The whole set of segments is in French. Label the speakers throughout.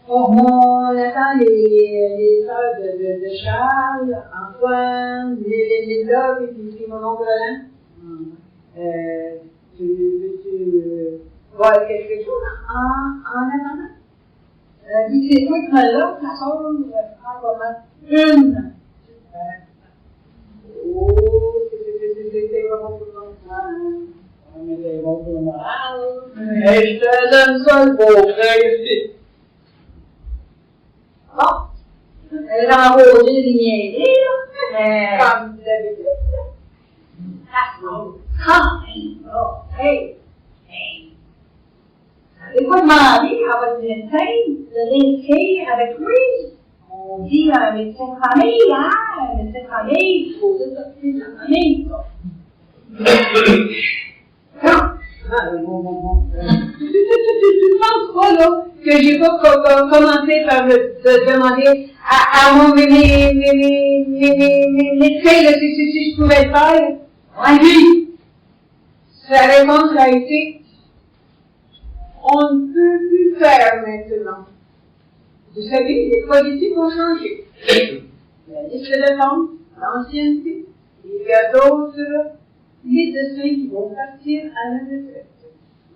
Speaker 1: On attend les sœurs de Charles, Antoine, les Love et puis mon oncle Roland. Tu vois quelque chose en attendant? Dis c'est toi qui m'as là, la chose, prends comment une. Oh, c'est vraiment pour le monde. Mais c'est bon pour le moral. Et je te donne ça le beau frère ici. Bon. Elle est enrôlée des niaiseries, là. Mais comme d'habitude. Oh, hey. Et vous demandez à votre médecin de l'inscrire avec lui. On dit à un médecin de famille, hein? Un médecin de famille, il faut s'occuper de la famille, ça. Non. Tu penses pas, là, que j'ai pas commencé par me demander à mon médecin là, si je pouvais le faire? Oui. La réponse a été on ne peut plus faire maintenant. Vous savez, les politiques ont changé. La liste d'attente, l'ancienneté, il y a d'autres médecins qui vont partir à la retraite.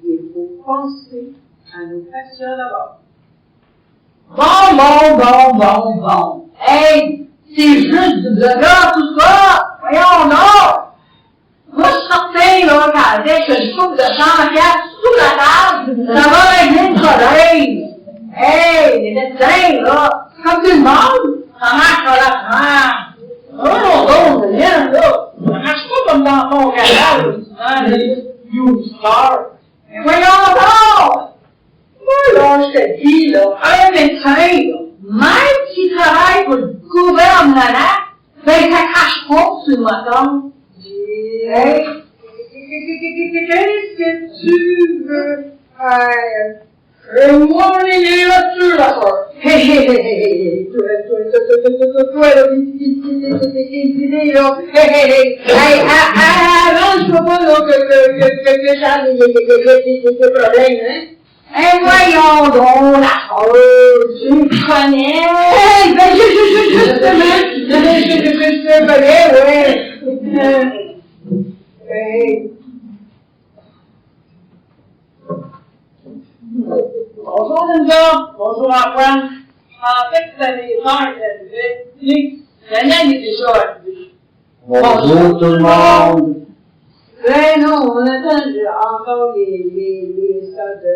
Speaker 1: Il faut penser à nos patients d'abord. Bon. Hey, c'est juste du blabla, tout ça. Voyons, non. Moi, je sortais, là, avec une coupe de 100$ sous la table, ça va régler le problème. Hey, les médecins, là, c'est comme tout le monde, ça marche pas la France. Non, rien, là. Ça marche pas comme dans mon garage, hein, les used cars. Mais voyons donc! Moi, là, je te dis, là, un médecin, là, même s'il travaille pour le gouvernement, ben, ça crache pas sur le moton. Hey, qu'est-ce que tu veux faire? Moi, on est là-dessus, là, quoi. Hey, toi, là, hey, arrange-toi pas, là, que Charles ait des problèmes, hein? Hey, voyons donc, la chose, tu me connais? Hey, ben, je connais, ouais. Hey. Bonjour, Linda. Bonjour, Antoine. Je pensais que vous avez les heures d'arriver. Daniel est déjà arrivé.
Speaker 2: Bonjour, tout le monde.
Speaker 1: Ben non, on attend encore les sœurs de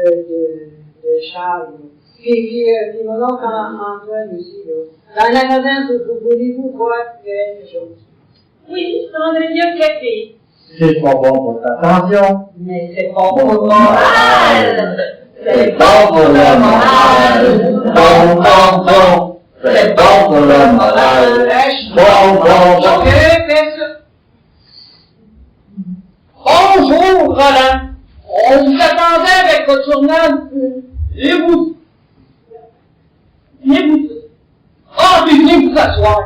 Speaker 1: Charles. Puis mon oncle Antoine aussi, là. Dans la maison, voulez-vous boire quelque chose? Oui, je prendrais bien le café.
Speaker 2: C'est pas bon pour ta tension.
Speaker 1: Mais c'est bon pour le moral.
Speaker 2: C'est bon pour le moral. Bon. C'est bon pour le moral. Bon.
Speaker 1: Ok, fais ça. Bonjour, Roland. On vous attendait avec votre journal. Et vous? Ah, puis venez vous asseoir.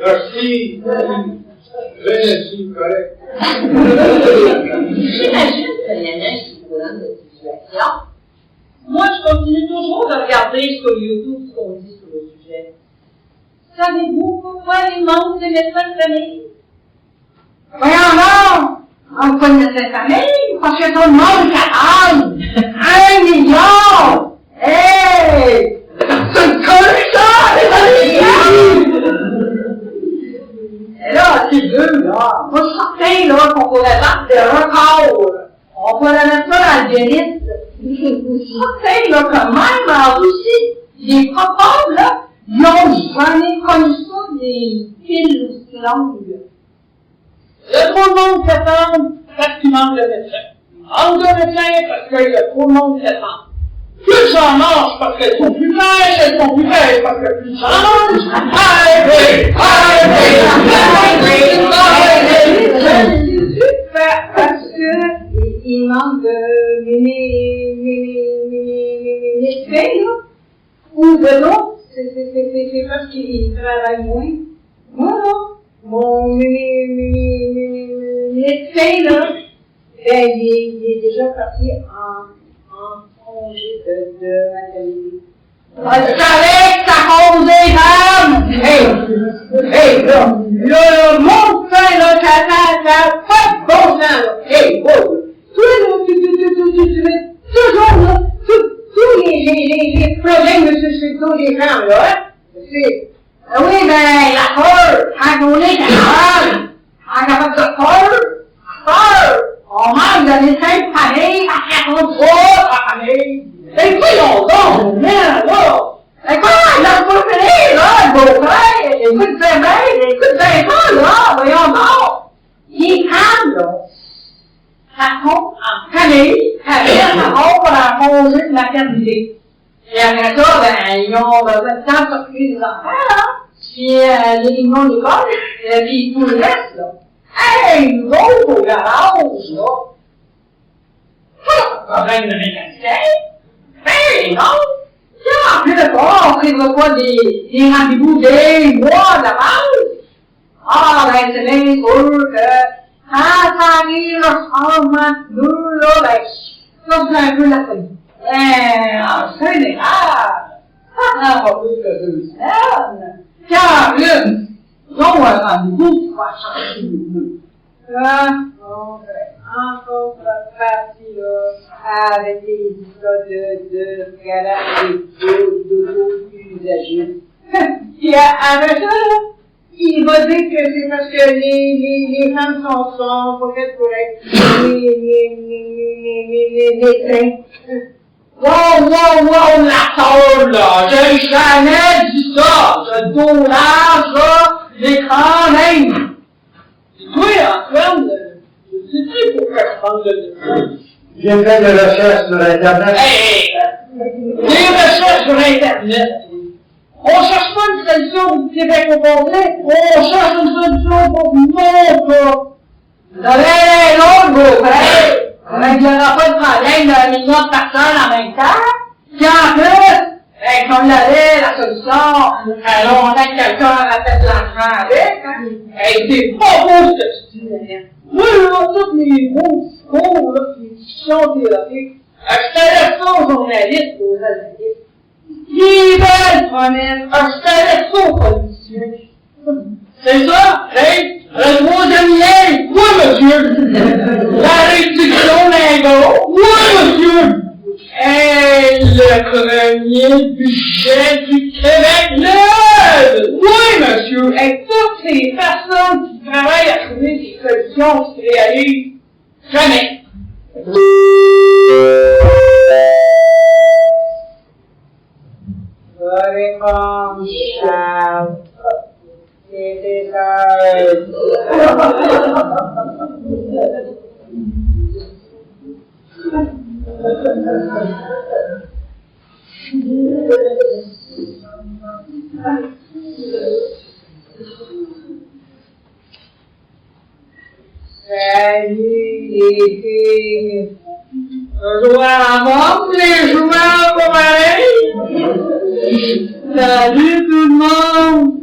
Speaker 3: Merci, correct.
Speaker 1: J'imagine que les neiges qui coulent de situation. Moi, je continue toujours de regarder sur YouTube ce qu'on dit sur le sujet. Savez-vous pourquoi il manque des médecins de famille? Voyons non! On pas de médecins de famille, parce que tout le monde travaille! 1 million! Hey! C'est une connerie, ça! Et là, c'est deux, là. Moi, je sortais, là, qu'on pourrait battre des records. On pourrait mettre ça dans le Guinness. Vous sortez, là, quand même, en Russie, les copains, là, ils ont jamais connu ça, des piles aussi longues. Il y a trop de monde qui attend parce qu'il manque de médecins. Manque de médecins parce qu'il y a trop de monde qui attend. Plus j'en mange parce qu'elles sont plus fraîches, elles sont plus fraîches parce que plus j'en mange. Parce que il manque de médecins, là, ou de l'autre, c'est parce qu'ils travaillent moins. Moi, là, mon médecin, là, il est déjà parti en congé de maternité. Je savais que ça causait femme! Hey, là, le monde fait, là, ça n'a pas de bon sens, là. Hey, wow! Toi, là, tu mets toujours, là, tous les problèmes de tous les gens, là, hein? C'est, oui, ben, la peur, quand on est capable, de peur, on manque de l'essai de famille, à 43, à famille. Et puis, on tombe, là, et quoi, il a pas fini, là, le beau-frère, écoute bien ça, là, voyons donc. Il est calme, là. Ça compte en famille, ça compte pour la congé de maternité. Et après ça, ben, ils ont besoin de temps pour s'occuper des enfants, là. Puis, les réunions d'école, puis tout le reste, là. Hey, nous autres, au garage, là. Pas de problème de mécanicien. Ben, non. Tiens, en plus de ça, on ne prévoit pas des rendez-vous des mois d'avance. Ah, ben, c'est bien sûr que, quand ça arrive, le changement de deux, là, ben, ça, c'est un peu la folie. Ben, en général, ça prend pas plus que 2 semaines. Puis en plus, ils ont un rendez-vous pour changer de bleu. On fait encore la partie là, avec les histoires de garage d'auto-usagers. Puis avec ça, il va dire que c'est parce que les femmes sont pas faites pour être les trains. Wow, la tôle, là! J'ai jamais dit ça! Ce dommage, là, l'écran même! Oui, Antoine, je sais plus pourquoi je parle de ça.
Speaker 2: J'ai fait des recherches sur Internet.
Speaker 1: Des recherches sur Internet. On cherche pas une solution du Québec au complet, on cherche une solution pour mon cas. Vous avez l'autre beau-frère. Il n'y aura pas de problème de millions de personnes en même temps. Puis en plus, comme il avait la solution, alors on a quelqu'un à la tête de l'argent avec, hein. C'est pas beau ce que tu dis, Daniel. Moi, là, tous les beaux discours, là, les discussions théoriques, je te laisse ça aux journalistes, aux journalistes. Les belles promesses, je te laisse ça aux politiciens. C'est ça, hey? Le troisième lien, oui, monsieur. La réduction d'impôts, oui, monsieur. Et le premier budget du Québec lève, oui, monsieur. Et toutes ces personnes qui travaillent à trouver des solutions qui se réalisent jamais. Bonne Charles. C'était ça. Salut les filles. Jouer à la mort, les joueurs pas pareil. Salut tout le monde.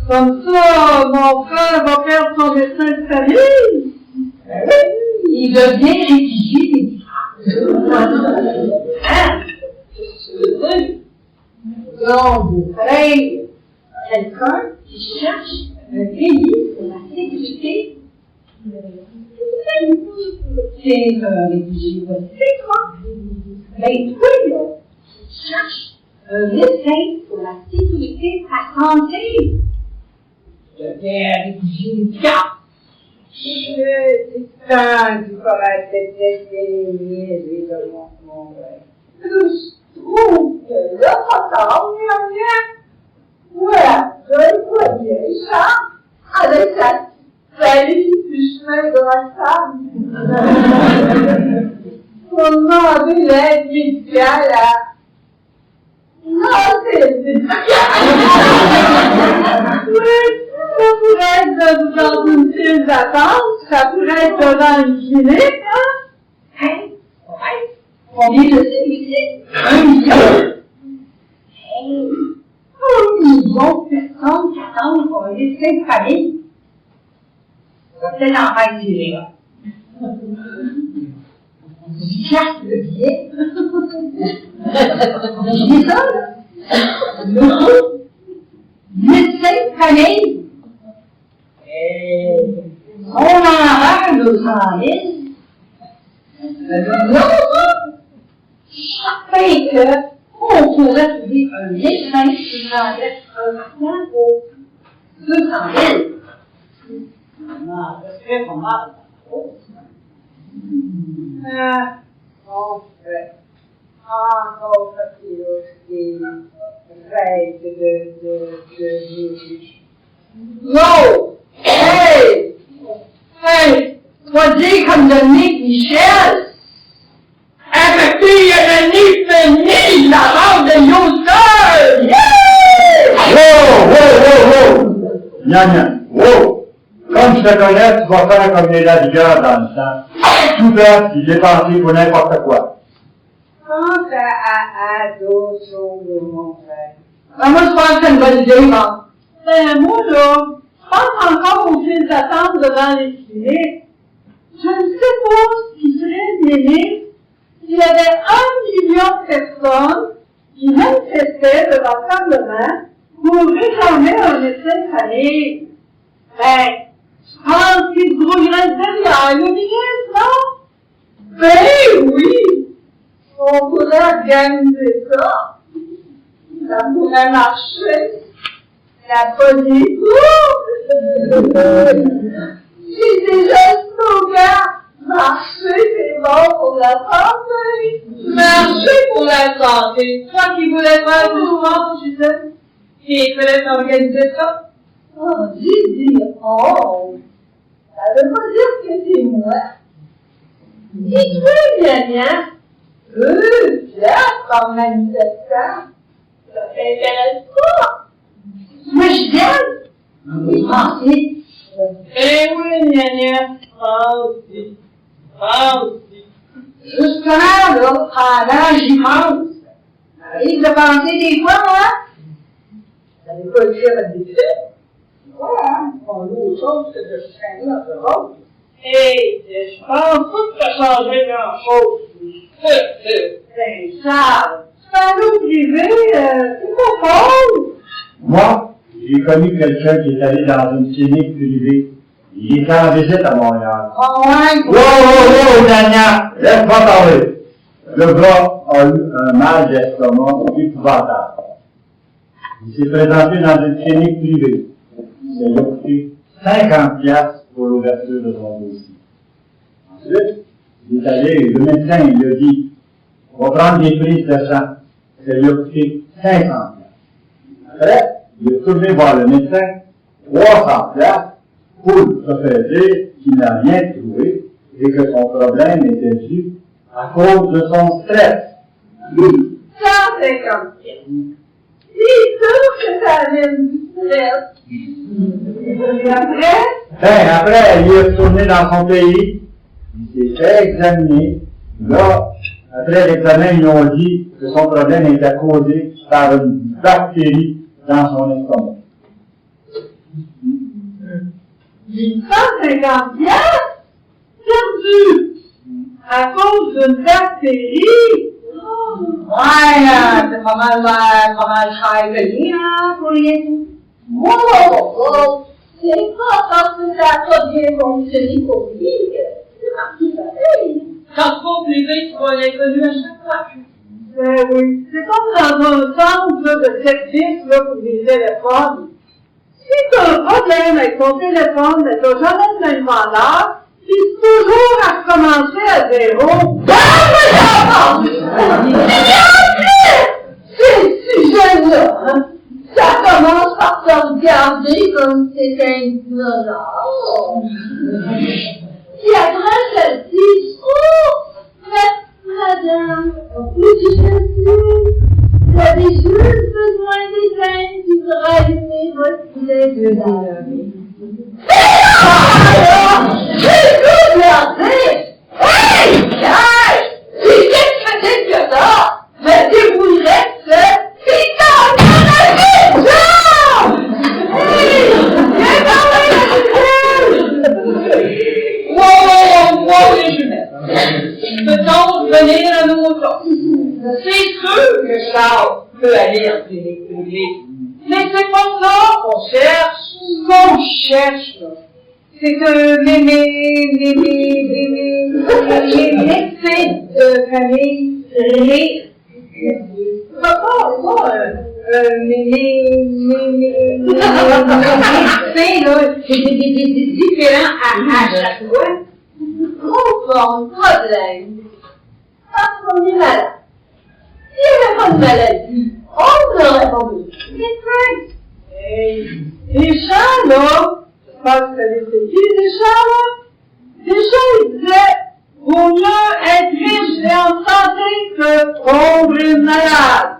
Speaker 1: Comme ça, mon frère va perdre son destin de famille. Il devient réfugié des hein? Qu'est-ce que tu veux dire? Donc, vous frère, quelqu'un qui cherche un pays pour la sécurité. C'est un réfugié politique, quoi. Mais toi, là, tu cherches un médecin pour la sécurité de ta santé. Tu deviens un réfugié médical. C'est quand tu pourras peut-être les de mon vrai. Je trouve que là, ça tombe bien. Voilà, je vois bien ça, avec sa salut du chemin de la femme. On demandait l'aide médicale à... Non, c'est médical. Ça pourrait être dans une file d'attente, ça pourrait être devant une clinique, hein? Hein? Ouais. Combien de signes ici? 1 million. Hey! 1 million de personnes qui attendent pour un destin de famille. On va peut-être en faire tirer, là. 10 piastres le billet. Je dis ça, là. Le médecin de famille. Et on en a 200 000. Chaque fois qu'on pourrait trouver un médecin qui vendait un patient pour 200 000. Non, je serais pas mal. On fait encore des règles de non! Hey! Hey! Toi, dis comme Dominique Michel! Avec lui, il y a le nid la robe de Yoster!
Speaker 2: Yeah! Wow! Nya, wow! Comme je te connais, tu vas faire comme les navigueurs dans le sang. Tout faire, puis dépenser pour n'importe quoi.
Speaker 1: Pense à d'autres choses de mon frère. Moi, je pense que c'est une bonne idée, moi. Moi, là, je pense encore aux files d'attente devant les cliniques. Je ne sais pas ce qui serait bénéfique s'il y avait 1 million de personnes qui manifestaient devant le Parlement pour réclamer un médecin de famille. Ben, je pense qu'ils se grouilleraient derrière le ministre, non? Ben oui! On pourrait organiser ça. Ça pourrait marcher. La police. J'ai déjà le slogan. Marcher, c'est bon pour la santé. Marcher pour la santé. Toi qui voulais faire tout le monde, Gisèle, qui fallait organiser ça. Oh, j'ai dit, oh. Ça veut pas dire que c'est moi. Dis-toi, Gagnon. Pierre, comme manifestant. Ça t'intéresse pas? Moi, je viens. Oui, pensez. Eh oui, Gagnon. Pensez. Pensez. Justement, là, pendant j'y pense. Arrive de penser des fois, moi. Ça veut pas dire à des faits. Voilà, on a autre chose que de se traîner notre rôle. Et je pense pas que ça changerait grand-chose. Ben, Charles, c'est un loup privé, c'est pas faux.
Speaker 2: Moi, j'ai connu quelqu'un qui est allé dans une clinique privée. Il était en visite à Montréal.
Speaker 1: Oh, ouais.
Speaker 2: Wow, Nanya, laisse-moi parler. Le gars a eu un mal d'estomac épouvantable. Il s'est présenté dans une clinique privée. Ça lui a coûté 50 piastres pour l'ouverture de son dossier. Ensuite, il est allé, le médecin, il lui a dit, on va prendre des prises de sang. Ça lui a coûté 500 piastres. Après, il est retourné voir le médecin, 300 piastres, pour se faire dire qu'il n'a rien trouvé et que son problème était dû à cause de son stress.
Speaker 1: 150 piastres. C'est sûr que ça amène du stress. Et
Speaker 2: après, il est retourné dans son pays, il s'est fait examiner. Là, après l'examen, ils ont dit que son problème était causé par une bactérie dans son estomac.
Speaker 1: 150 piastres perdu à cause d'une bactérie. Ouais, c'est pas mal cher payé, hein, pour rien. C'est pas parce que ça a pas bien fonctionné pour lui que c'est parti pareil. Transport privé, tu vas l'inconnu à chaque fois. Ben oui, c'est comme dans un centre de service là, pour les téléphones. Si tu as un problème avec ton téléphone, mais tu n'as jamais le même vendeur, puis c'est toujours à recommencer à zéro. Ces sujets-là, hein, ça commence par se regarder comme si c'était un dinosaure. Puis après, ça te dit, oh, madame, puis vous avez juste besoin des aides qui sera allumé votre filet de l'armée. J'ai tout regardé! Hey! C'est qu'est-ce que c'est que ça? Je débrouillerais c'est dans la maison! Hey! Viens dans la maison! Wow, les jumelles! Charles peut aller en clinique privée. Mais c'est pas ça qu'on cherche. Ce qu'on cherche, là, c'est de l'effet de famille pas différent à chaque fois. Conforme, problème. Parce qu'on est malade. S'il n'y avait pas de maladie, on n'aurait pas besoin de médecin. Les gens, là, je pense que vous avez essayé, les gens, là, ils disaient, vaut mieux être riche et en santé que pauvre et malade.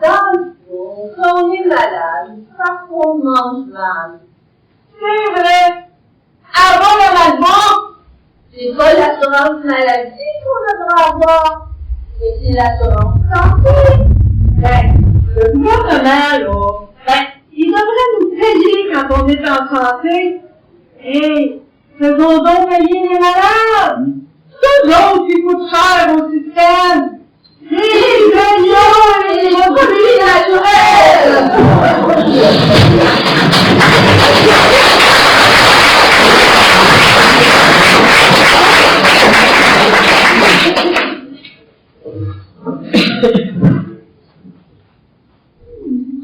Speaker 1: Dans le fond, quand on est malade, parce qu'on mange mal. C'est vrai. Avant le malbouffe, c'est pas l'assurance maladie qu'on devrait avoir, mais c'est l'assurance santé. Ben, le gouvernement, là, il devrait nous payer quand on est en santé. Et faisons donc payer les malades. C'est eux autres qui coûtent cher au système. Les millions et les produits naturels.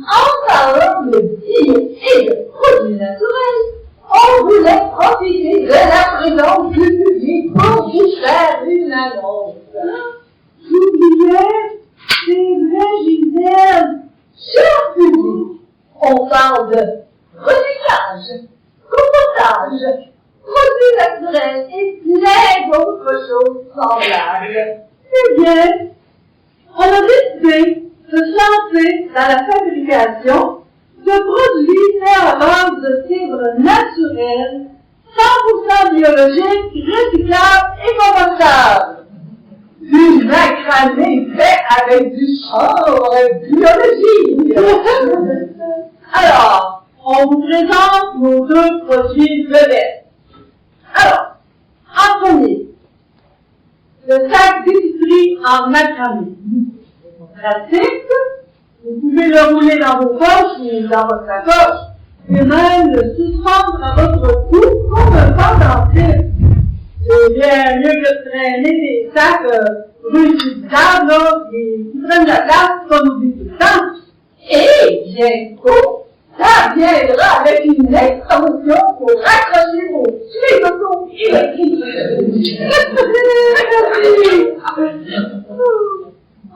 Speaker 1: En parlant de vie et de produits naturels, on voulait profiter de la présence du public pour vous faire une annonce. J'oubliais, c'est vrai, Gisèle. Cher public, on parle de recyclage, compostage, produits naturels et plein d'autres choses semblables. C'est bien. On a décidé de se lancer dans la fabrication de produits faits à base de fibres naturelles, 100% biologiques, recyclables et compostables. Du macramé fait avec du chanvre biologique. Alors, on vous présente nos deux produits vedettes. Alors, en premier, le sac d'épicerie en macramé. Pratique, vous pouvez le rouler dans vos poches ou dans votre sacoche, et même le suspendre à votre cou comme un pendentif. C'est bien mieux que de traîner des sacs réutilisables, là, qui prennent la place comme on dit tout le temps. Et bientôt, ça viendra avec une extension pour raccrocher vos clés d'auto électriques.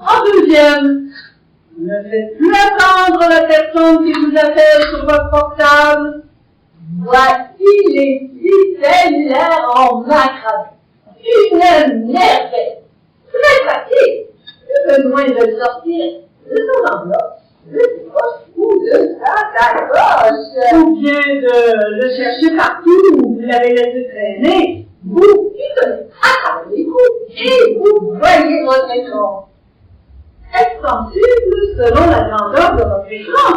Speaker 1: En deuxième, ne faites plus attendre la personne qui vous appelle sur votre portable. Voici les petits cellulaires en macramé. Une merveille. Très pratique. Plus besoin de le sortir de son enveloppe, de ses poches ou de sa sacoche. Ou bien de le chercher partout où vous l'avez laissé traîner. Vous qui tenez à travers les coups et vous voyez votre écran. Extensible selon la grandeur de votre écran.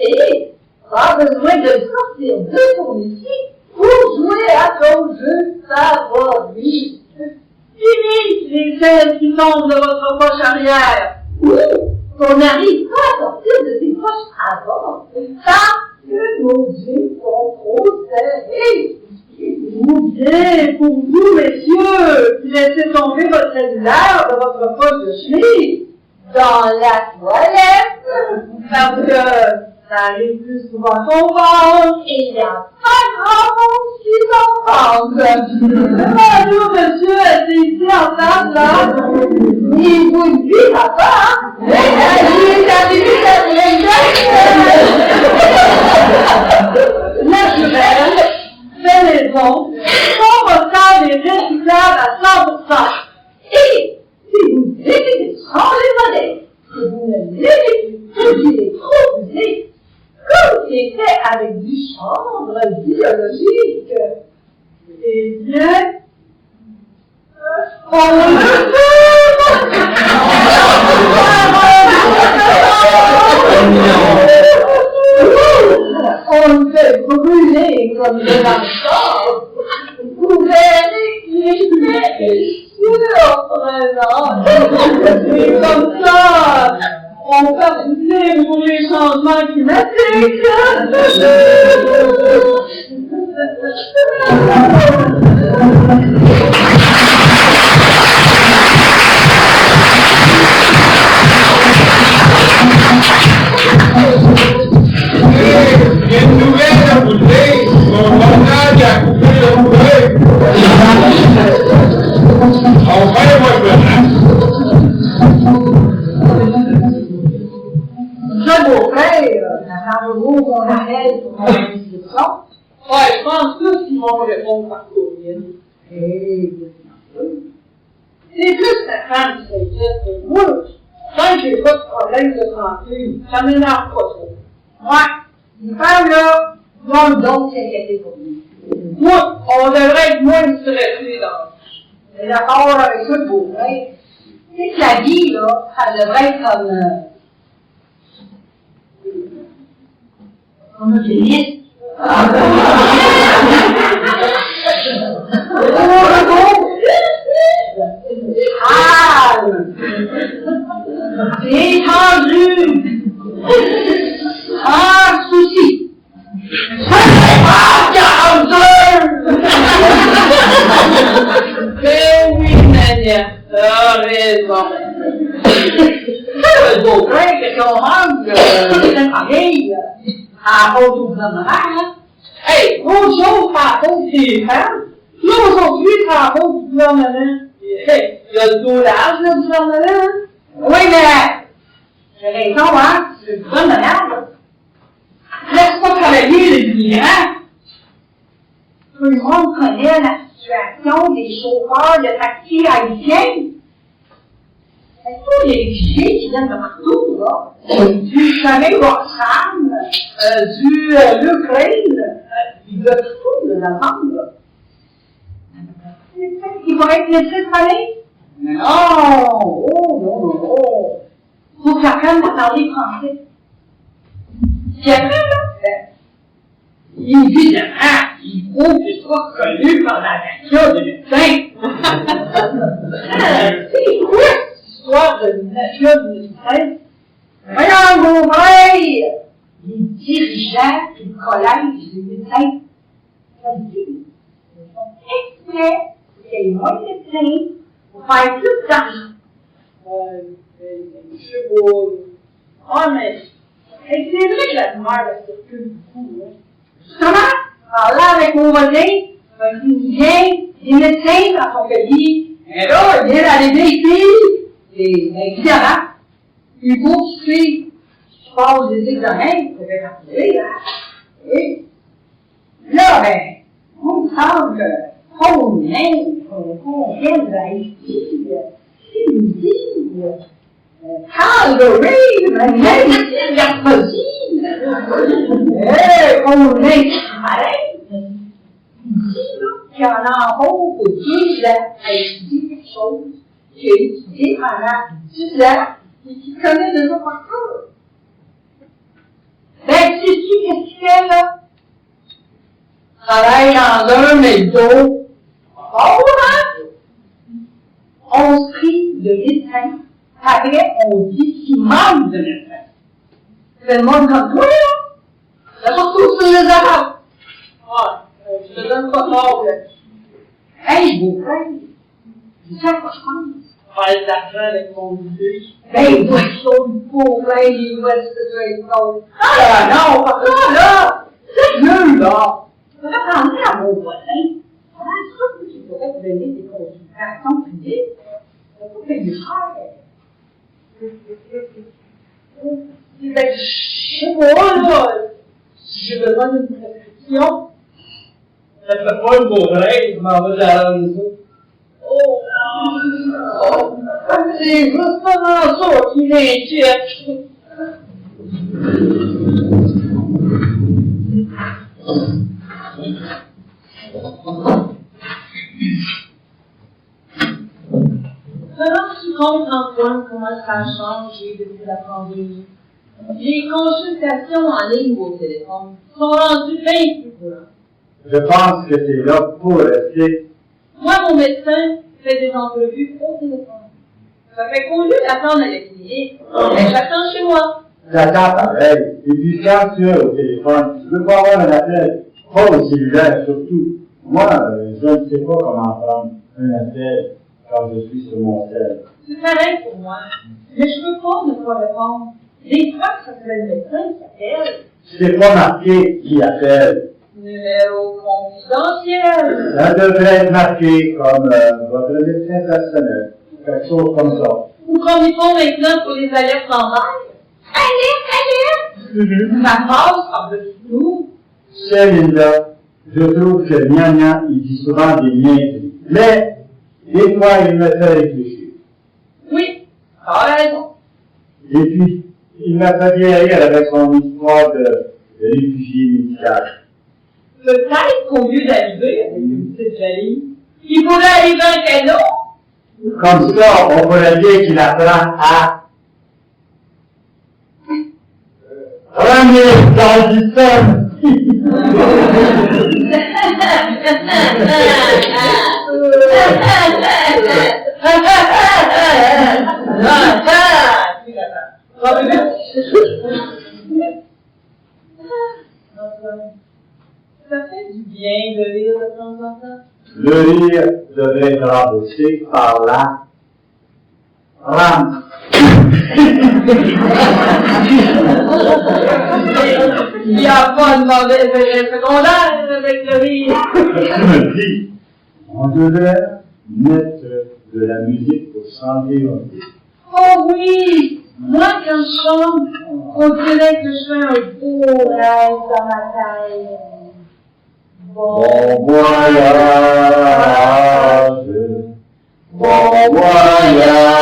Speaker 1: Et pas besoin de sortir de son ici pour jouer à son jeu favori. Fini les selles qui tombent de votre poche arrière. Oui, qu'on n'arrive pas à sortir de ses poches avant, parce que nos yeux sont trop serrés. Ou bien pour vous, messieurs, qui laissez tomber votre cellulaire de votre poche de chemise dans la toilette, parce que ça arrive plus souvent qu'on pense, et il n'y a pas grand monde qui s'en pense. Bonjour, monsieur, c'est ici en face, là. Il vous dit, papa, naturel, fait maison, compostable et recyclable à 100%. Et si vous décidez de changer de modèle, que vous ne l'aimez plus, qu'il est trop usé, comme c'est fait avec du chanvre biologique, eh bien, on le on le fait brûler comme de l'encens. Vous verrez qu'il est surprenant. Et comme ça, on organisé pour les changements climatiques.
Speaker 3: Il y a une nouvelle à vous dire. Mon montage a coupé le feu. Enfin, moi, je
Speaker 1: Je beau-frère, attendez-vous qu'on arrête pour faire une discussion? Ouais, je pense tous qu'ils vont répondre par courriel. C'est plus la femme qui s'inquiète que moi. Tant que j'ai pas de problème de santé, ça m'énerve pas trop. Ouais, les femmes là, vont donc s'inquiéter pour nous. Moi, on devrait être moins stressés dans. Mais d'accord avec ça, beau-frère. Tu sais que la vie, là, ça devrait être comme un tennis. Calme. Détendu. Pas de soucis. Ça fait pas 40 heures. Ben oui, Mania, t'as raison. Le beau-frère, que qu'on manque, c'est pareil. À cause du gouvernement, hein? Hey, autre chose, c'est à cause des femmes. Là, aujourd'hui, c'est à cause du gouvernement. Hey, il y a le dollar, le gouvernement. Oui, mais, j'ai raison, hein? C'est le gouvernement. Laisse pas travailler les migrants. Tout le monde connaît la situation des chauffeurs de taxi haïtiens. C'est tous les fichiers qui viennent de partout, là. Du chemin Roxham, du l'Ukraine, de tout, de la bande, là. Il pourrait être médecin de famille? Non! Oh, non, non! Faut que j'apprenne à parler français. Puis après, là, évidemment, il faut que je sois connu par la nation de médecin. C'est quoi cette histoire de nation de médecin? Voyons, mon frère! Les dirigeants du collège des médecins, ça dit, ils font exprès qu'il y ait moins de médecins pour faire plus d'argent. Je sais pas. Ah, mais c'est vrai que la douleur circule beaucoup, hein. Justement, en là avec mon voisin, un clinicien, des médecins dans son pays, et là, il vient d'arriver ici, et évidemment, il faut que tu passes des examens, ça fait partie, hein. Et là, ben, on me semble qu'on vient d'Haïti, il me dit, Calgary, magnifique, Gaspésie, on est pareil. Il dit qu'il y en a en haut pour 10 ans à étudier quelque chose, qui a étudié pendant 10 ans, et qui connaît déjà par cœur. Ben, sais-tu qu'est-ce qu'il fait, là? Travaille dans un McDo. Oh, hein? On se prie de médecin. Après, on dit qu'il manque de médecin. C'est le monde comme toi, là. C'est surtout sur les Arabes. Ouais, je te donne pas tort, là. Hey, beau-frère, tu sais à quoi je pense? Faire de l'argent avec mon idée. Ben, voyons, beau-frère, il va se faire une ah, non, pas ça, là! Sérieux, là! Je vais penser à mon voisin. Ah, c'est sûr que tu pourrais te donner des consultations publiques. Ça peut payer cher. Ben, je sais pas, là. J'ai besoin d'une prescription.
Speaker 3: Ça te fait pas une beau rêve, je m'en vais à la maison.
Speaker 1: Oh, c'est justement ça qui m'inquiète. Rends-tu compte, Antoine, comment ça a changé depuis la pandémie? Les consultations en ligne ou au téléphone sont rendues bien plus courantes.
Speaker 2: Je pense que c'est là pour rester.
Speaker 1: Moi, mon médecin fait des entrevues au téléphone. Ça fait qu'au lieu d'attendre à la clinique, j'attends chez moi.
Speaker 2: J'attends pareil. Et puis quand tu es au téléphone, tu veux pas avoir un appel, pas au cellulaire surtout. Moi, je ne sais pas comment prendre un appel quand je suis sur mon tel.
Speaker 1: C'est pareil pour moi. Mais je peux pas ne pas répondre. Des fois, ça serait le médecin qui appelle.
Speaker 2: C'est pas marqué qui appelle.
Speaker 1: Numéro confidentiel.
Speaker 2: Ça devrait être marqué comme votre médecin personnel. Quelque chose comme ça.
Speaker 1: Ou comme ils font maintenant pour les alertes en mer. Alerte! Ça passe par-dessus tout.
Speaker 2: Celle-là, je trouve que Nya, il dit souvent des niaiseries. Mais, des fois, il me fait réfléchir.
Speaker 1: Oui, t'as raison.
Speaker 2: Et puis, il m'a fait bien rire avec son histoire de réfugié médical.
Speaker 1: Peut-être qu'au lieu d'arriver avec une petite valise, il pourrait arriver un cadeau.
Speaker 2: Comme ça, on pourrait dire qu'il apprend à ramener dans du sol.
Speaker 1: Ça fait du bien de rire de temps en temps.
Speaker 2: Le rire devrait être remboursé par la rame.
Speaker 1: Il n'y a pas de mauvais effet secondaire avec le rire.
Speaker 2: Je me dis, on devrait mettre de la musique pour chanter un peu.
Speaker 1: Oh oui! Moi, quand je chante, on dirait que je fais un beau rêve dans ma tête.
Speaker 2: Bon voyage, bon voyage.